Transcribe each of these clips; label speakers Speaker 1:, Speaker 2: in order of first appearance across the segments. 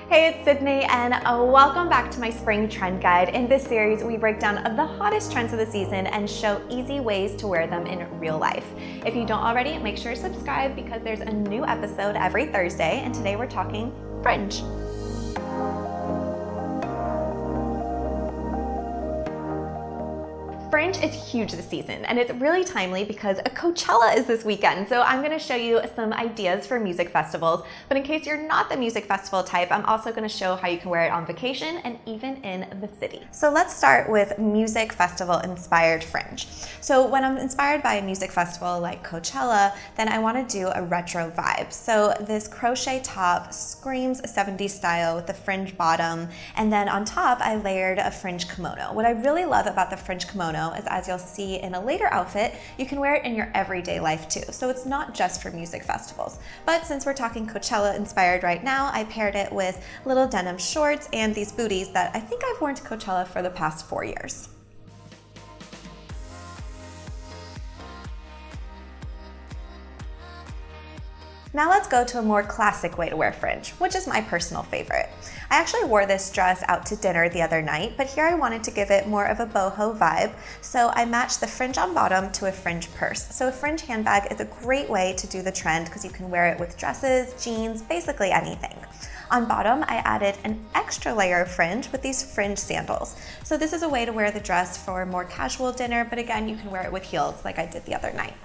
Speaker 1: Hey, it's Sydney and welcome back to my spring trend guide. In this series, we break down the hottest trends of the season and show easy ways to wear them in real life. If you don't already, make sure to subscribe because there's a new episode every Thursday, and today we're talking Fringe. Fringe is huge this season, and it's really timely because Coachella is this weekend. So I'm going to show you some ideas for music festivals, but in case you're not the music festival type, I'm also going to show how you can wear it on vacation and even in the city. So let's start with music festival inspired Fringe. So when I'm inspired by a music festival like Coachella, then I want to do a retro vibe. So this crochet top screams 70s style with the fringe bottom, and then on top I layered a fringe kimono. What I really love about the fringe kimono is, as you'll see in a later outfit, you can wear it in your everyday life too. So it's not just for music festivals. But since we're talking Coachella inspired right now, I paired it with little denim shorts and these booties that I think I've worn to Coachella for the past 4 years. Now let's go to a more classic way to wear fringe, which is my personal favorite. I actually wore this dress out to dinner the other night, but here I wanted to give it more of a boho vibe, so I matched the fringe on bottom to a fringe purse. So a fringe handbag is a great way to do the trend because you can wear it with dresses, jeans, basically anything. On bottom, I added an extra layer of fringe with these fringe sandals. So this is a way to wear the dress for a more casual dinner, but again, you can wear it with heels like I did the other night.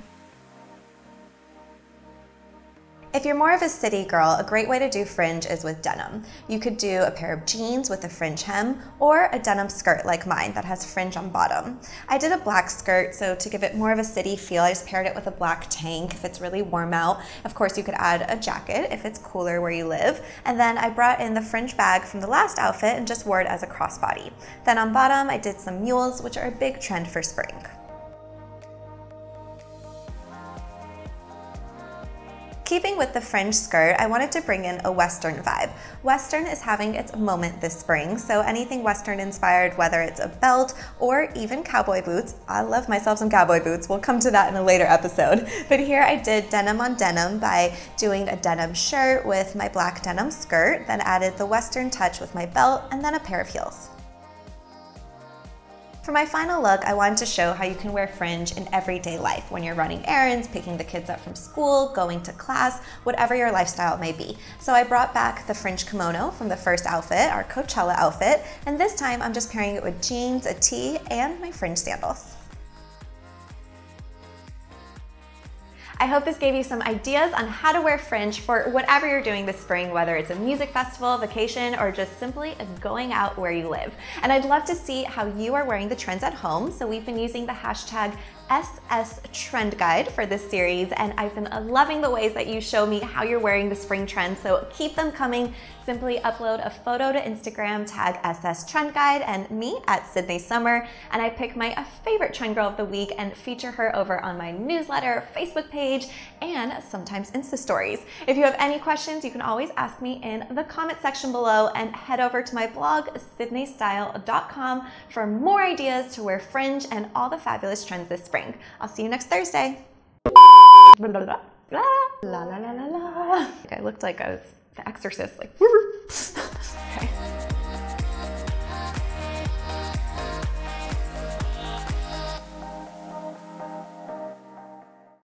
Speaker 1: If you're more of a city girl, a great way to do fringe is with denim. You could do a pair of jeans with a fringe hem or a denim skirt like mine that has fringe on bottom. I did a black skirt, so to give it more of a city feel, I just paired it with a black tank if it's really warm out. Of course, you could add a jacket if it's cooler where you live. And then I brought in the fringe bag from the last outfit and just wore it as a crossbody. Then on bottom, I did some mules, which are a big trend for spring. Keeping with the fringe skirt, I wanted to bring in a Western vibe. Western is having its moment this spring, so anything Western inspired, whether it's a belt or even cowboy boots. I love myself some cowboy boots. We'll come to that in a later episode. But here I did denim on denim by doing a denim shirt with my black denim skirt, then added the Western touch with my belt and then a pair of heels. For my final look, I wanted to show how you can wear fringe in everyday life when you're running errands, picking the kids up from school, going to class, whatever your lifestyle may be. So I brought back the fringe kimono from the first outfit, our Coachella outfit, and this time I'm just pairing it with jeans, a tee, and my fringe sandals. I hope this gave you some ideas on how to wear fringe for whatever you're doing this spring, whether it's a music festival, vacation, or just simply going out where you live. And I'd love to see how you are wearing the trends at home. So we've been using the hashtag #SSTrendGuide for this series, and I've been loving the ways that you show me how you're wearing the spring trends, so keep them coming. Simply upload a photo to Instagram, tag #SSTrendGuide and me at Sydney Summer, and I pick my favorite trend girl of the week and feature her over on my newsletter, Facebook page, and sometimes Insta stories. If you have any questions, you can always ask me in the comment section below, and head over to my blog, sydneystyle.com, for more ideas to wear fringe and all the fabulous trends this spring. I'll see you next Thursday. La la la la la. I looked like I was The Exorcist, like. Okay.